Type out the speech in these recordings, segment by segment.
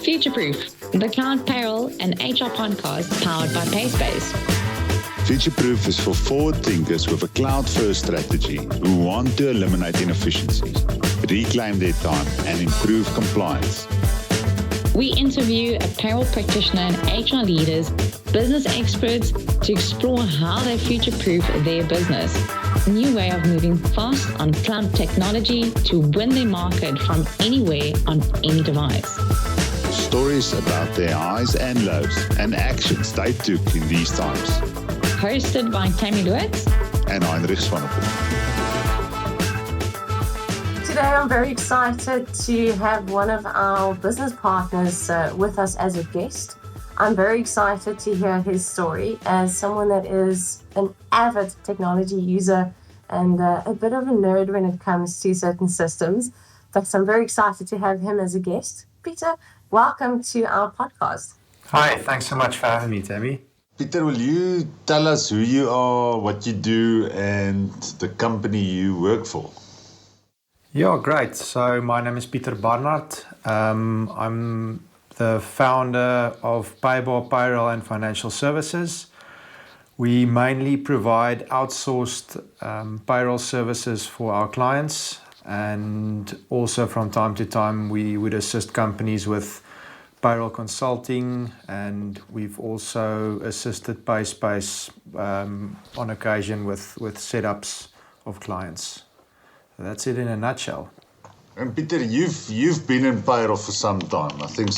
Future-Proof, the Cloud Payroll and HR podcast powered by PaySpace. Future-Proof is for forward thinkers with a cloud-first strategy who want to eliminate inefficiencies, reclaim their time, and improve compliance. We interview a payroll practitioner and HR leaders, business experts to explore how they future-proof their business. A new way of moving fast on cloud technology to win their market from anywhere on any device. Stories about their highs and lows and actions they took in these times. Hosted by Tammy Lewis and Heinrich Swanepoel. Today I'm very excited to have one of our business partners with us as a guest. I'm very excited to hear his story as someone that is an avid technology user and a bit of a nerd when it comes to certain systems. But I'm very excited to have him as a guest. Pieter, welcome to our podcast. Hi, thanks so much for having me, Tammy. Pieter, will you tell us who you are, what you do, and the company you work for? Yeah, great. So my name is Pieter Barnard. I'm the founder of Paybar Payroll and Financial Services. We mainly provide outsourced payroll services for our clients, and also from time to time we would assist companies with payroll consulting, and we've also assisted PaySpace on occasion with setups of clients. So that's it in a nutshell. And Pieter, you've been in payroll for some time. I think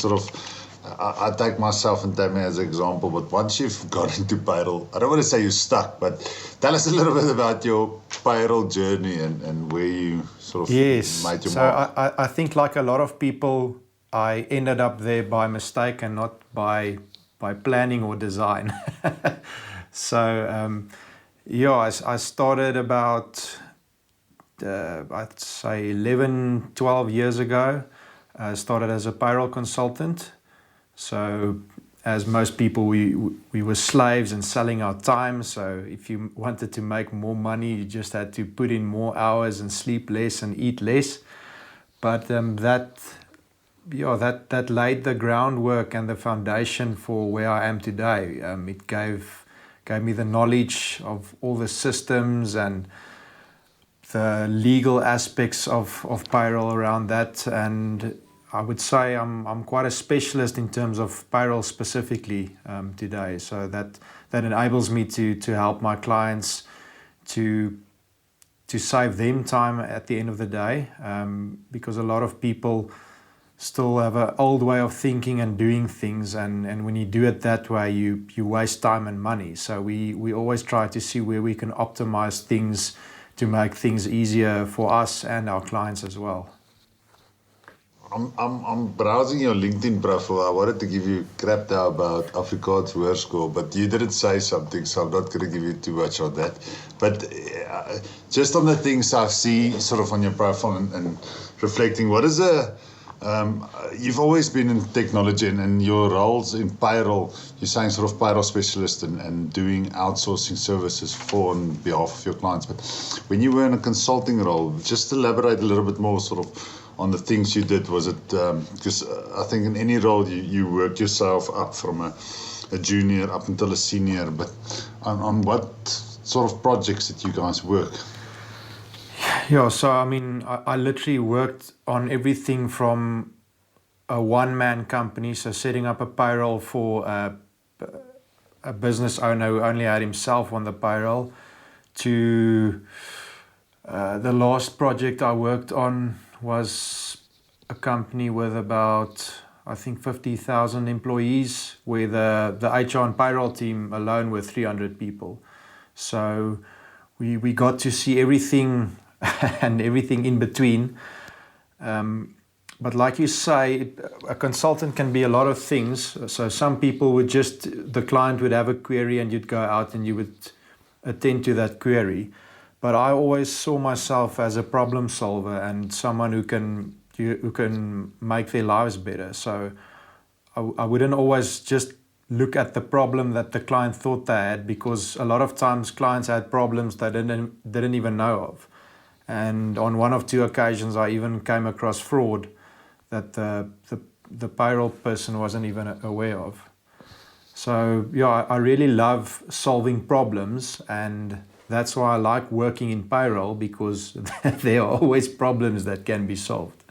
I take myself and Tammy as an example, but once you've got into payroll, I don't want to say you're stuck, but tell us a little bit about your payroll journey and where you made your mark. I think like a lot of people, I ended up there by mistake and not by planning or design. I started about I'd say 11, 12 years ago. I started as a payroll consultant. So as most people, we were slaves and selling our time. So if you wanted to make more money, you just had to put in more hours and sleep less and eat less. But that laid the groundwork and the foundation for where I am today. It gave me the knowledge of all the systems and the legal aspects of payroll around that, and I would say I'm quite a specialist in terms of payroll specifically today. So that enables me to help my clients to save them time at the end of the day, because a lot of people still have an old way of thinking and doing things, and when you do it that way, you waste time and money. So we always try to see where we can optimize things to make things easier for us and our clients as well. I'm browsing your LinkedIn profile. I wanted to give you crap now about Afrikaans Hoërskool, but you didn't say something, so I'm not going to give you too much on that. But just on the things I see on your profile and reflecting, what is you've always been in technology and your roles in payroll, you're saying payroll specialist and doing outsourcing services on behalf of your clients. But when you were in a consulting role, just elaborate a little bit more on the things you did. Was it, because I think in any role you work yourself up from a junior up until a senior, but on what sort of projects did you guys work? Yeah, so I literally worked on everything from a one-man company, so setting up a payroll for a business owner who only had himself on the payroll, to the last project I worked on was a company with about, I think, 50,000 employees, where the HR and payroll team alone were 300 people. So we got to see everything and everything in between. But like you say, a consultant can be a lot of things. So some people would the client would have a query and you'd go out and you would attend to that query. But I always saw myself as a problem solver and someone who can make their lives better. So I wouldn't always just look at the problem that the client thought they had, because a lot of times clients had problems they didn't even know of. And on one of two occasions, I even came across fraud that the payroll person wasn't even aware of. So yeah, I really love solving problems, and that's why I like working in payroll, because there are always problems that can be solved.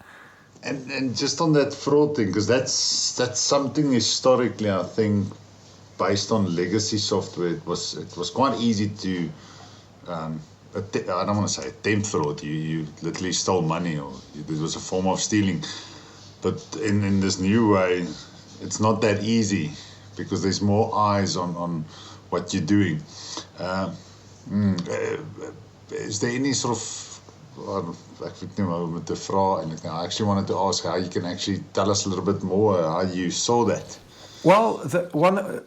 And just on that fraud thing, because that's something historically, I think, based on legacy software, it was quite easy to I don't want to say attempt fraud. You literally stole money, or it was a form of stealing. But in this new way, it's not that easy, because there's more eyes on what you're doing. Is there any sort of, ek weet nie maar om te vra, and I actually wanted to ask how you can actually tell us a little bit more how you saw that. Well,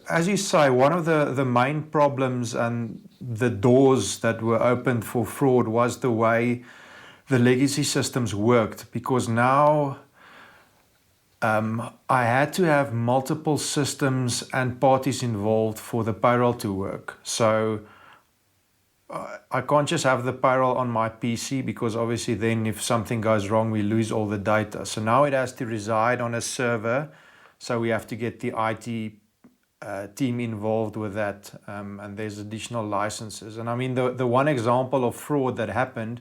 as you say, one of the main problems and the doors that were opened for fraud was the way the legacy systems worked, because now I had to have multiple systems and parties involved for the payroll to work. So I can't just have the payroll on my PC, because obviously then if something goes wrong, we lose all the data. So now it has to reside on a server. So we have to get the IT team involved with that, and there's additional licenses. And I mean, the one example of fraud that happened,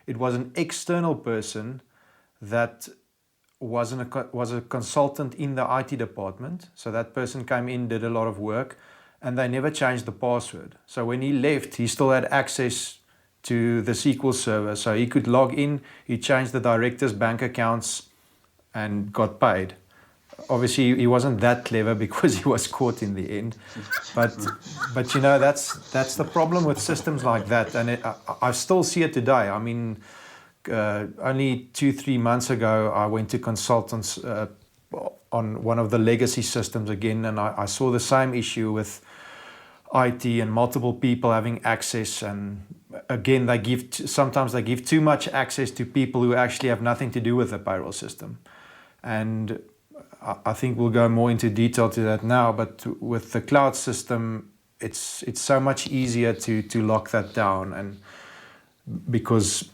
it was an external person that was a consultant in the IT department. So that person came in, did a lot of work, and they never changed the password. So when he left, he still had access to the SQL server. So he could log in, he changed the director's bank accounts and got paid. Obviously, he wasn't that clever, because he was caught in the end. But you know, that's the problem with systems like that. And I still see it today. I mean, only 2-3 months ago, I went to consultants on one of the legacy systems again, and I saw the same issue with IT and multiple people having access. And again, sometimes they give too much access to people who actually have nothing to do with the payroll system. And I think we'll go more into detail to that now, but with the cloud system, it's so much easier to lock that down, and because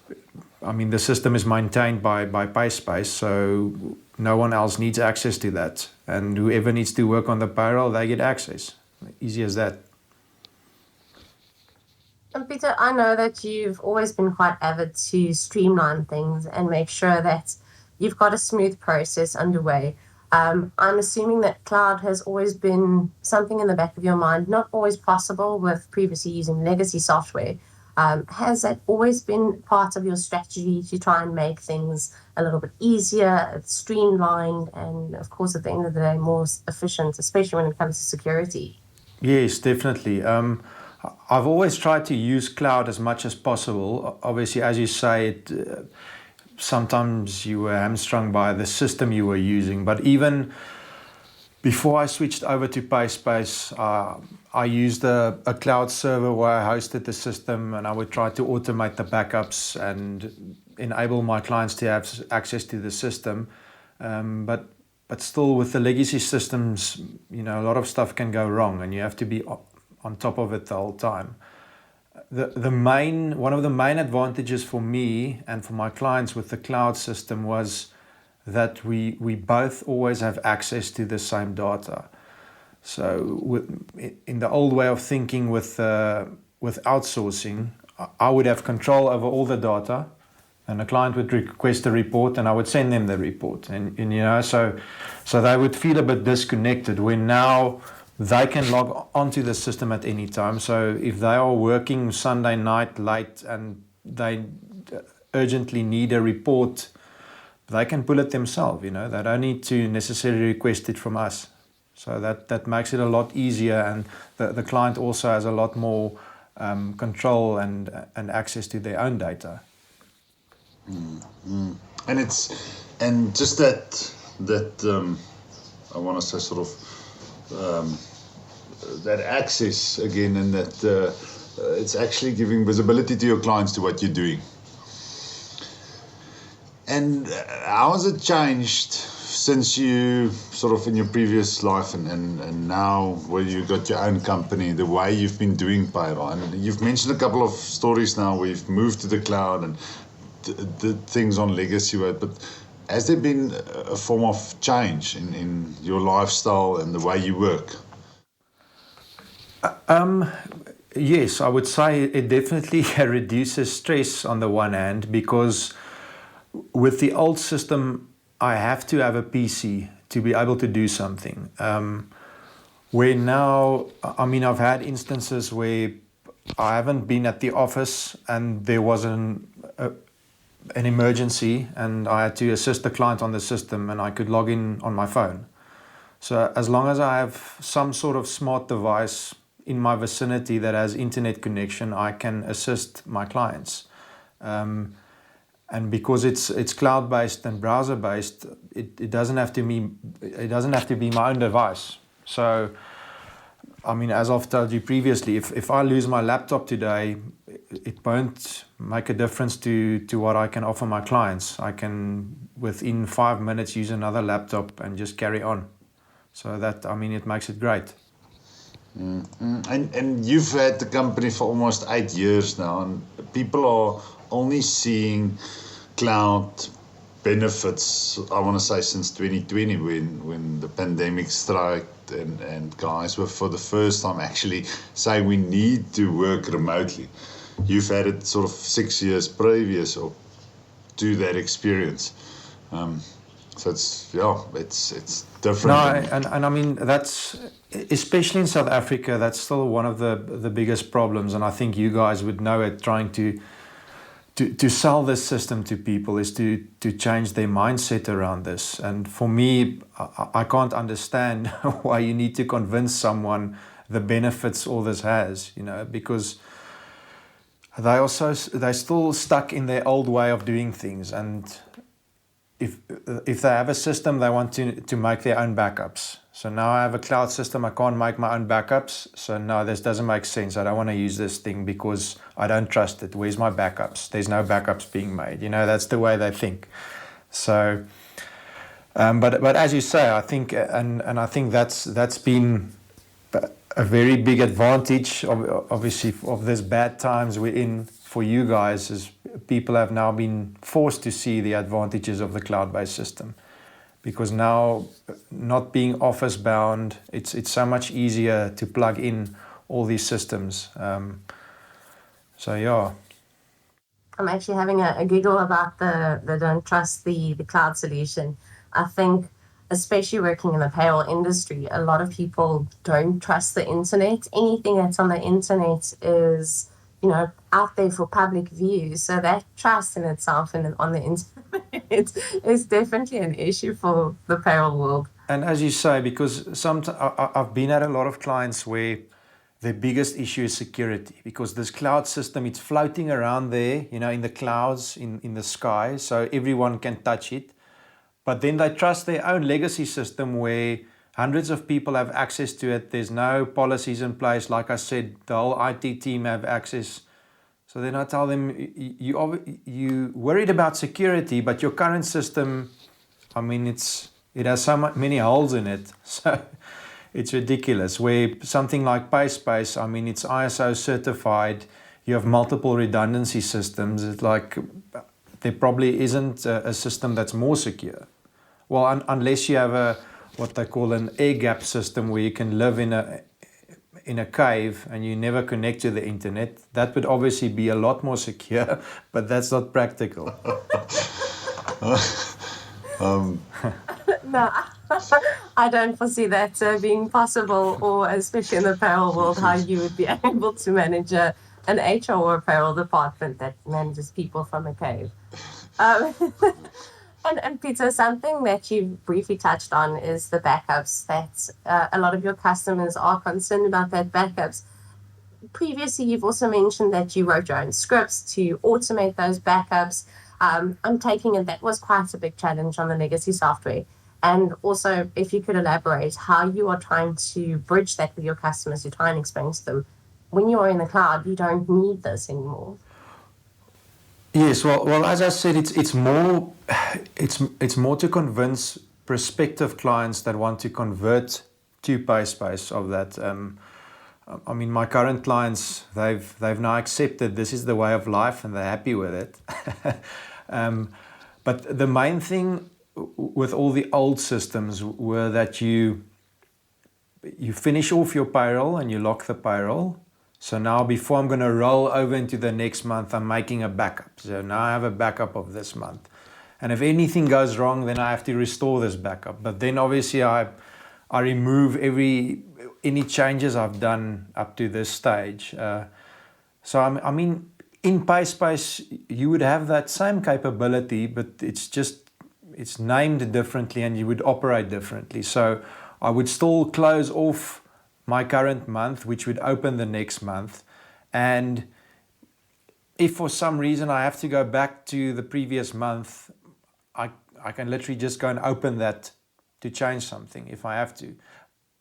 I mean the system is maintained by PaySpace, so no one else needs access to that, and whoever needs to work on the payroll, they get access. Easy as that. And Pieter, I know that you've always been quite avid to streamline things and make sure that you've got a smooth process underway. I'm assuming that cloud has always been something in the back of your mind, not always possible with previously using legacy software. Has that always been part of your strategy to try and make things a little bit easier, streamlined, and of course, at the end of the day, more efficient, especially when it comes to security? Yes, definitely. I've always tried to use cloud as much as possible. Obviously, as you say, sometimes you were hamstrung by the system you were using. But even before I switched over to PaySpace, I used a cloud server where I hosted the system, and I would try to automate the backups and enable my clients to have access to the system. But still, with the legacy systems, you know, a lot of stuff can go wrong, and you have to be on top of it the whole time. One of the main advantages for me and for my clients with the cloud system was that we both always have access to the same data. So in the old way of thinking with outsourcing, I would have control over all the data, and a client would request a report, and I would send them the report. And you know, so they would feel a bit disconnected, when now they can log onto the system at any time. So if they are working Sunday night late and they urgently need a report, they can pull it themselves. You know, they don't need to necessarily request it from us. So that makes it a lot easier, and the client also has a lot more control and access to their own data. And just that I want to say sort of that access again, and that it's actually giving visibility to your clients to what you're doing. And how has it changed since you sort of in your previous life and now where you got your own company, the way you've been doing payroll? And you've mentioned a couple of stories now where you've moved to the cloud and did things on legacy, but has there been a form of change in your lifestyle and the way you work? Yes, I would say it definitely reduces stress on the one hand, because with the old system, I have to have a PC to be able to do something. Where now, I mean, I've had instances where I haven't been at the office and there was an emergency and I had to assist the client on the system and I could log in on my phone. So as long as I have some sort of smart device in my vicinity that has internet connection, I can assist my clients. And because it's cloud-based and browser-based, it doesn't have to be my own device. So, I mean, as I've told you previously, if I lose my laptop today, it won't make a difference to what I can offer my clients. I can, within 5 minutes, use another laptop and just carry on. So that, I mean, it makes it great. And you've had the company for almost 8 years now, and people are only seeing cloud benefits, I want to say, since 2020 when the pandemic struck and guys were for the first time actually saying we need to work remotely. You've had it sort of 6 years previous or to that experience. So it's different. No, and I mean, that's, especially in South Africa, that's still one of the biggest problems, and I think you guys would know it, trying to sell this system to people is to change their mindset around this. And for me, I can't understand why you need to convince someone the benefits all this has, you know, because they're still stuck in their old way of doing things. And if they have a system, they want to make their own backups. So now I have a cloud system, I can't make my own backups. So no, this doesn't make sense. I don't want to use this thing because I don't trust it. Where's my backups? There's no backups being made. You know, that's the way they think. So, but as you say, I think, and I think that's been a very big advantage, obviously, of this bad times we're in for you guys, is people have now been forced to see the advantages of the cloud-based system. Because now, not being office bound, it's so much easier to plug in all these systems. So yeah. I'm actually having a giggle about the don't trust the cloud solution. I think, especially working in the payroll industry, a lot of people don't trust the internet. Anything that's on the internet is, you know, out there for public view. So that trust in itself and on the internet is definitely an issue for the payroll world. And as you say, because I've been at a lot of clients where the biggest issue is security, because this cloud system, it's floating around there, you know, in the clouds, in the sky, so everyone can touch it. But then they trust their own legacy system where hundreds of people have access to it. There's no policies in place. Like I said, the whole IT team have access. So then I tell them, you worried about security, but your current system, I mean, it has so many holes in it. So it's ridiculous. Where something like PaySpace, I mean, it's ISO certified. You have multiple redundancy systems. It's like there probably isn't a system that's more secure. Well, unless you have what they call an air gap system, where you can live in a cave and you never connect to the internet. That would obviously be a lot more secure, but that's not practical. No, I don't foresee that being possible, or especially in the payroll world, how you would be able to manage an HR or a payroll department that manages people from a cave. And Pieter, something that you briefly touched on is the backups, that a lot of your customers are concerned about that backups. Previously, you've also mentioned that you wrote your own scripts to automate those backups. I'm taking it that was quite a big challenge on the legacy software. And also, if you could elaborate how you are trying to bridge that with your customers, to try and explain to them, when you are in the cloud, you don't need this anymore. Yes, well, as I said, it's more to convince prospective clients that want to convert to PaySpace of that. I mean, my current clients, they've now accepted this is the way of life and they're happy with it. But the main thing with all the old systems were that you finish off your payroll and you lock the payroll. So now before I'm going to roll over into the next month, I'm making a backup. So now I have a backup of this month. And if anything goes wrong, then I have to restore this backup. But then obviously I remove any changes I've done up to this stage. So I mean, in PaySpace, you would have that same capability, but it's named differently and you would operate differently. So I would still close off my current month, which would open the next month. And if for some reason I have to go back to the previous month, I can literally just go and open that to change something if I have to.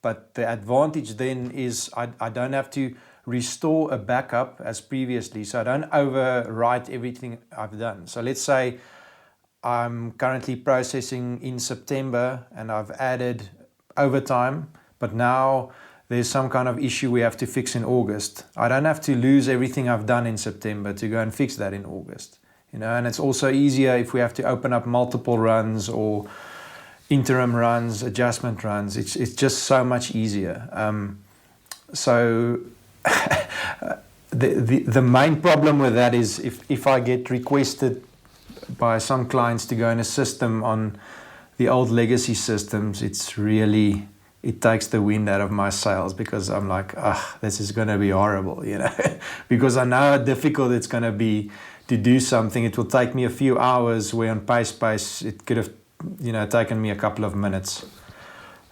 But the advantage then is I don't have to restore a backup as previously, so I don't overwrite everything I've done. So let's say I'm currently processing in September and I've added overtime, but now there's some kind of issue we have to fix in August. I don't have to lose everything I've done in September to go and fix that in August. And it's also easier if we have to open up multiple runs or interim runs, adjustment runs. It's just so much easier. So the main problem with that is if I get requested by some clients to go in a system on the old legacy systems, it takes the wind out of my sails, because I'm like, this is going to be horrible, because I know how difficult it's going to be to do something. It will take me a few hours, where on PaySpace it could have taken me a couple of minutes.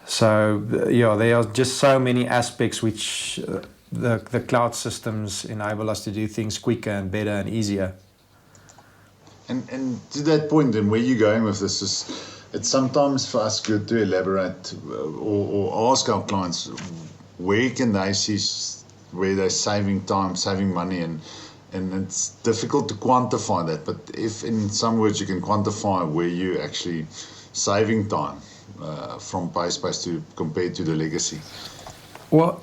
So there are just so many aspects which the cloud systems enable us to do things quicker and better and easier. And to that point, and where you're going with this is, it's sometimes for us good to elaborate or ask our clients where can they see where they're saving time, saving money, and it's difficult to quantify that. But if in some words you can quantify where you're actually saving time from PaySpace to compared to the legacy. Well,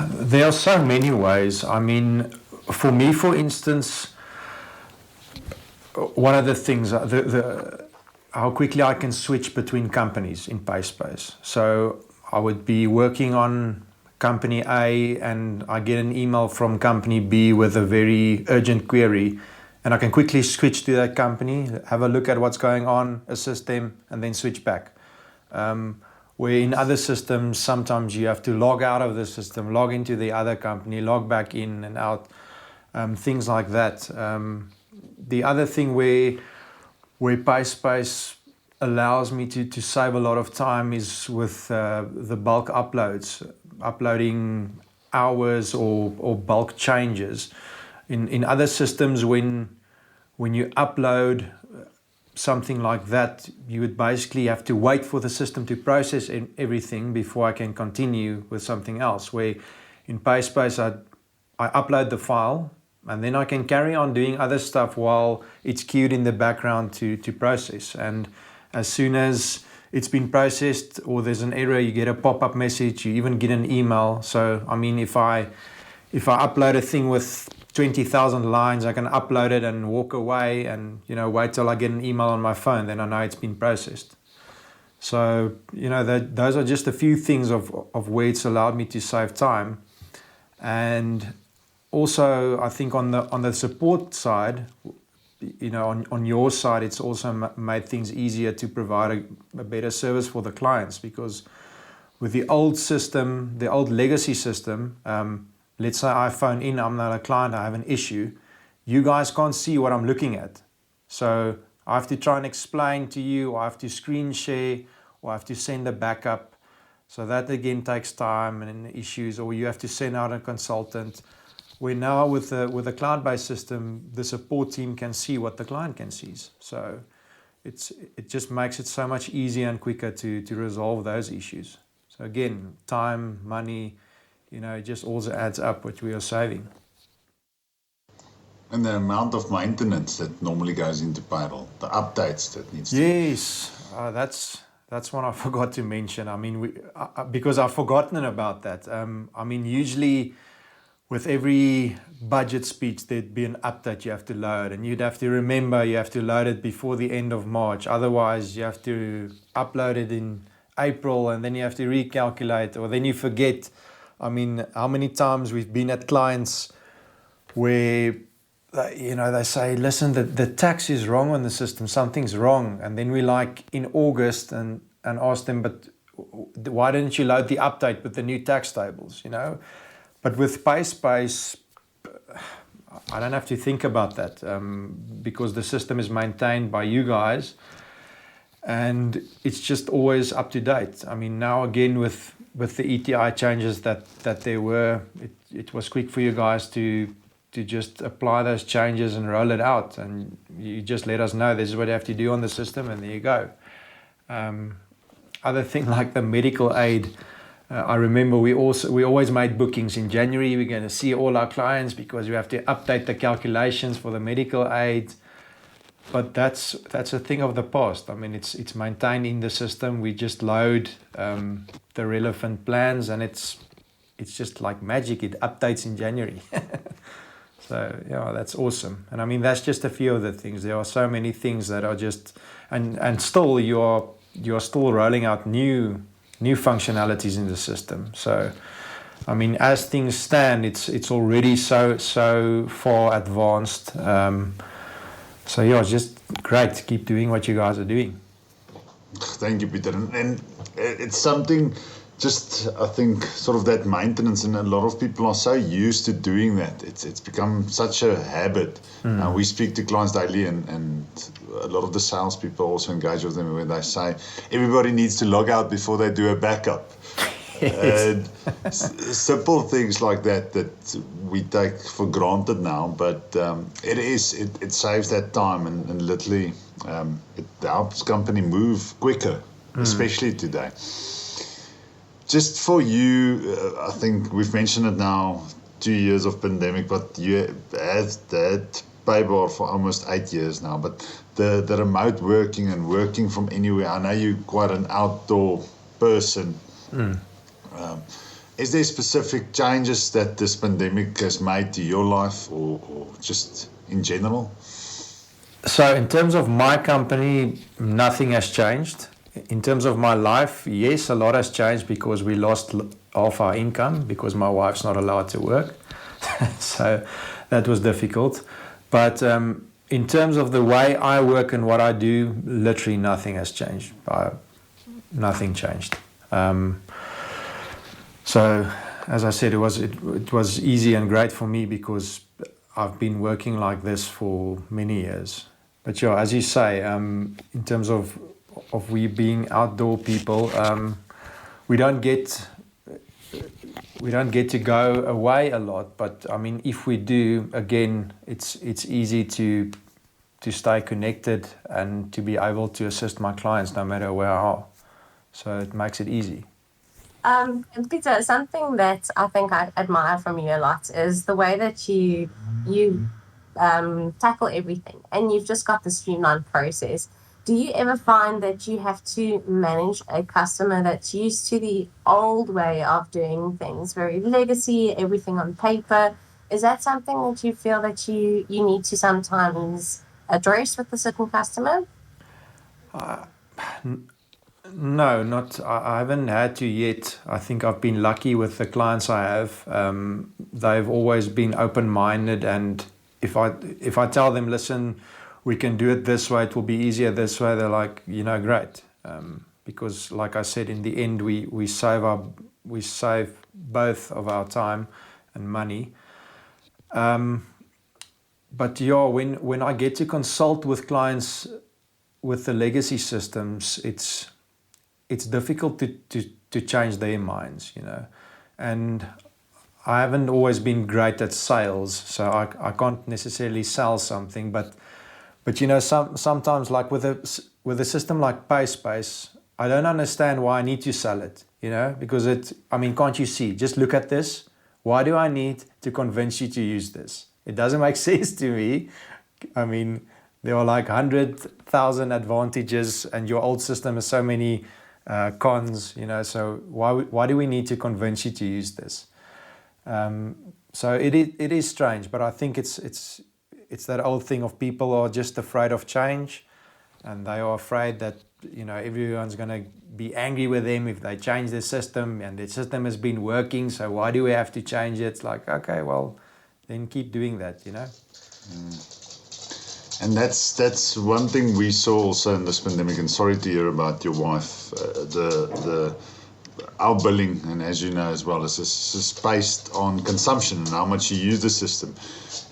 there are so many ways. I mean, for me, for instance, one of the things, how quickly I can switch between companies in PaySpace. So I would be working on company A and I get an email from company B with a very urgent query, and I can quickly switch to that company, have a look at what's going on, assist them, and then switch back. Where in other systems, sometimes you have to log out of the system, log into the other company, log back in and out, things like that. The other thing where PaySpace allows me to save a lot of time is with the bulk uploads, uploading hours or bulk changes. In other systems, when you upload something like that, you would basically have to wait for the system to process everything before I can continue with something else. Where in PaySpace, I upload the file, and then I can carry on doing other stuff while it's queued in the background to process. And as soon as it's been processed or there's an error, you get a pop-up message, you even get an email. So, I mean, if I upload a thing with 20,000 lines, I can upload it and walk away and, wait till I get an email on my phone, then I know it's been processed. So, those are just a few things of where it's allowed me to save time. And also, I think on the support side, on your side, it's also made things easier to provide a better service for the clients, because with the old system, the old legacy system, let's say I phone in, I'm not a client, I have an issue, you guys can't see what I'm looking at. So I have to try and explain to you, or I have to screen share, or I have to send a backup. So that again takes time and issues, or you have to send out a consultant. Where now with a cloud-based system, the support team can see what the client can see. So it just makes it so much easier and quicker to resolve those issues. So again, time, money, it just also adds up what we are saving. And the amount of maintenance that normally goes into payroll, the updates that needs to Yes, that's one I forgot to mention. I mean, because I've forgotten about that. Usually with every budget speech, there'd be an update you have to load, and you'd have to remember you have to load it before the end of March. Otherwise, you have to upload it in April, and then you have to recalculate, or then you forget. I mean, how many times we've been at clients where, they say, listen, the tax is wrong on the system, something's wrong. And then we like in August and ask them, but why didn't you load the update with the new tax tables, But with PaySpace, I don't have to think about that because the system is maintained by you guys and it's just always up to date. I mean, now again with the ETI changes that there were, it was quick for you guys to just apply those changes and roll it out, and you just let us know this is what you have to do on the system, and there you go. Other thing like the medical aid, I remember we always made bookings in January. We're going to see all our clients because we have to update the calculations for the medical aid. But that's a thing of the past. I mean, it's maintained in the system. We just load the relevant plans, and it's just like magic. It updates in January. So yeah, that's awesome. And I mean, that's just a few of the things. There are so many things that are just, and still you're still rolling out new functionalities in the system. So, I mean, as things stand, it's already so far advanced. So yeah, it's just great to keep doing what you guys are doing. Thank you, Pieter. And it's something, just I think, sort of that maintenance, and a lot of people are so used to doing that. It's become such a habit. We speak to clients daily, and a lot of the salespeople also engage with them when they say everybody needs to log out before they do a backup. And simple things like that we take for granted now, but it saves that time, and literally it helps company move quicker, especially today. Just for you, I think we've mentioned it now, 2 years of pandemic, but you had that Paybar for almost 8 years now. But the remote working and working from anywhere, I know you're quite an outdoor person. Is there specific changes that this pandemic has made to your life, or just in general? So in terms of my company, nothing has changed. In terms of my life, yes, a lot has changed because we lost half our income because my wife's not allowed to work. So that was difficult. But in terms of the way I work and what I do, literally nothing has changed. Nothing changed. So as I said, it was easy and great for me because I've been working like this for many years. But yeah, as you say, in terms of we being outdoor people, we don't get to go away a lot. But I mean, if we do, again, it's easy to stay connected and to be able to assist my clients no matter where I are. So it makes it easy. Pieter, something that I think I admire from you a lot is the way that you tackle everything, and you've just got the streamlined process. Do you ever find that you have to manage a customer that's used to the old way of doing things, very legacy, everything on paper? Is that something that you feel that you need to sometimes address with a certain customer? No, not. I haven't had to yet. I think I've been lucky with the clients I have. They've always been open-minded, and if I tell them, listen, we can do it this way, it will be easier this way, they're like, great. Because like I said, in the end, we save both of our time and money. But yeah, when I get to consult with clients with the legacy systems, it's difficult to change their minds, and I haven't always been great at sales, so I can't necessarily sell something, but sometimes like with a system like PaySpace, I don't understand why I need to sell it, because can't you see? Just look at this. Why do I need to convince you to use this? It doesn't make sense to me. I mean, there are like 100,000 advantages, and your old system has so many cons, so why do we need to convince you to use this? So it is strange, but I think it's that old thing of people are just afraid of change, and they are afraid that everyone's going to be angry with them if they change their system, and their system has been working, so why do we have to change it? It's like, okay, well, then keep doing that, And that's one thing we saw also in this pandemic, and sorry to hear about your wife. Our billing, and as you know as well, is based on consumption and how much you use the system.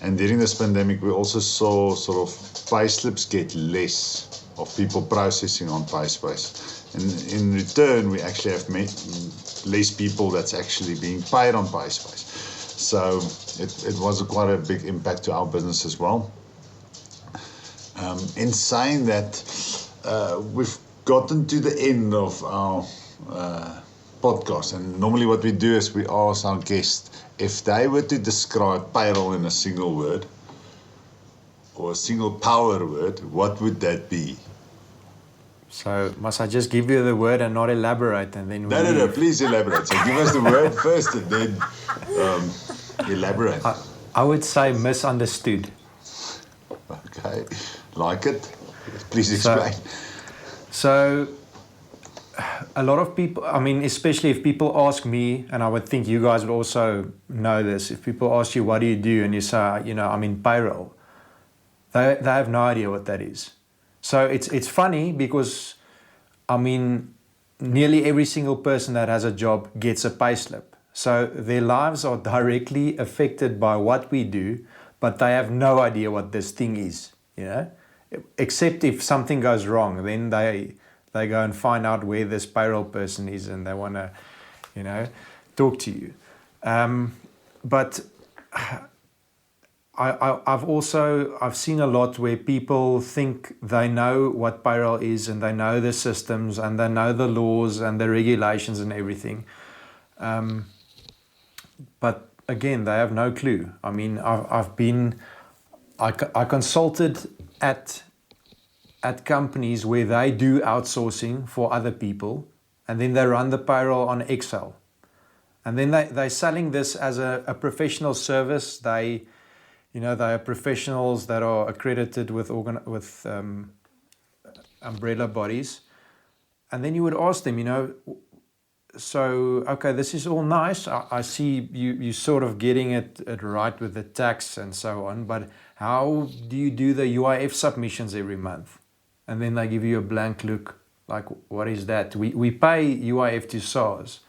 And during this pandemic, we also saw sort of pay slips get less of people processing on PaySpace. And in return, we actually have less people that's actually being paid on PaySpace. So it was quite a big impact to our business as well. In saying that, we've gotten to the end of our podcast, and normally what we do is we ask our guests if they were to describe payroll in a single word or a single power word, what would that be? So must I just give you the word and not elaborate, and then No, please elaborate. So give us the word first and then elaborate. I would say misunderstood. Okay, like it. Please explain. So a lot of people, especially if people ask me, and I would think you guys would also know this, if people ask you, what do you do? And you say, I'm in payroll. They have no idea what that is. So it's funny because, nearly every single person that has a job gets a payslip. So their lives are directly affected by what we do, but they have no idea what this thing is, except if something goes wrong, then they go and find out where this payroll person is, and they want to, talk to you. But I've seen a lot where people think they know what payroll is, and they know the systems, and they know the laws and the regulations and everything. But again, they have no clue. I consulted at companies where they do outsourcing for other people, and then they run the payroll on Excel. And then they're selling this as a professional service. They are professionals that are accredited with umbrella bodies. And then you would ask them, so, okay, this is all nice. I see you sort of getting it right with the tax and so on, but how do you do the UIF submissions every month? And then they give you a blank look, like, what is that? We pay UIF to SARS.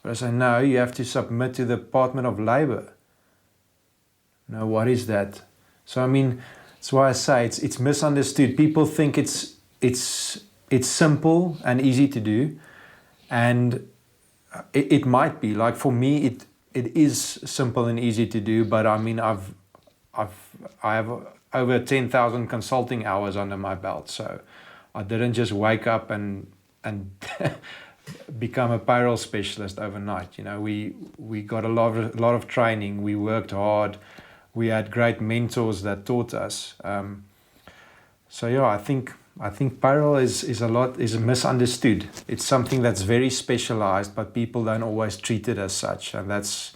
But I say, no, you have to submit to the Department of Labor. No, what is that? So, that's why I say it's misunderstood. People think it's simple and easy to do. And it might be, like, for me, it is simple and easy to do, but I have over 10,000 consulting hours under my belt, so I didn't just wake up and become a payroll specialist overnight. We got a lot of training. We worked hard. We had great mentors that taught us. So yeah, I think payroll is misunderstood. It's something that's very specialized, but people don't always treat it as such, and that's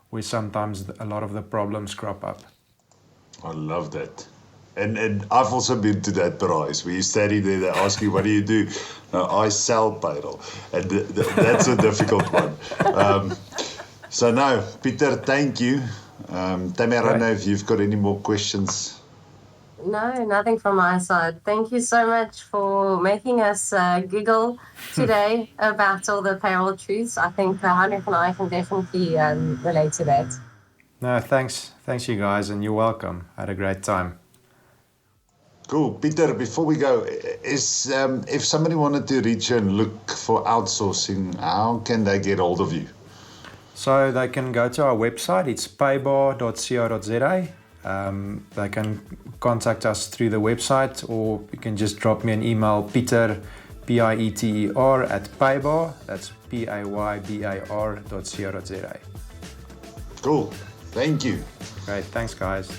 where sometimes a lot of the problems crop up. I love that. And I've also been to that price where you study there, they ask you, what do you do? No, I sell payroll. And that's a difficult one. So now, Pieter, thank you. Tammy, I don't know if you've got any more questions. No, nothing from my side. Thank you so much for making us giggle today about all the payroll truths. I think Heinrich and I can definitely relate to that. No, thanks you guys, and you're welcome. I had a great time. Cool. Pieter, before we go, if somebody wanted to reach you and look for outsourcing, how can they get hold of you? So they can go to our website. It's paybar.co.za. They can contact us through the website, or you can just drop me an email, Pieter, Pieter, at Paybar. That's paybar.co.za. Cool. Thank you. Great. Thanks, guys.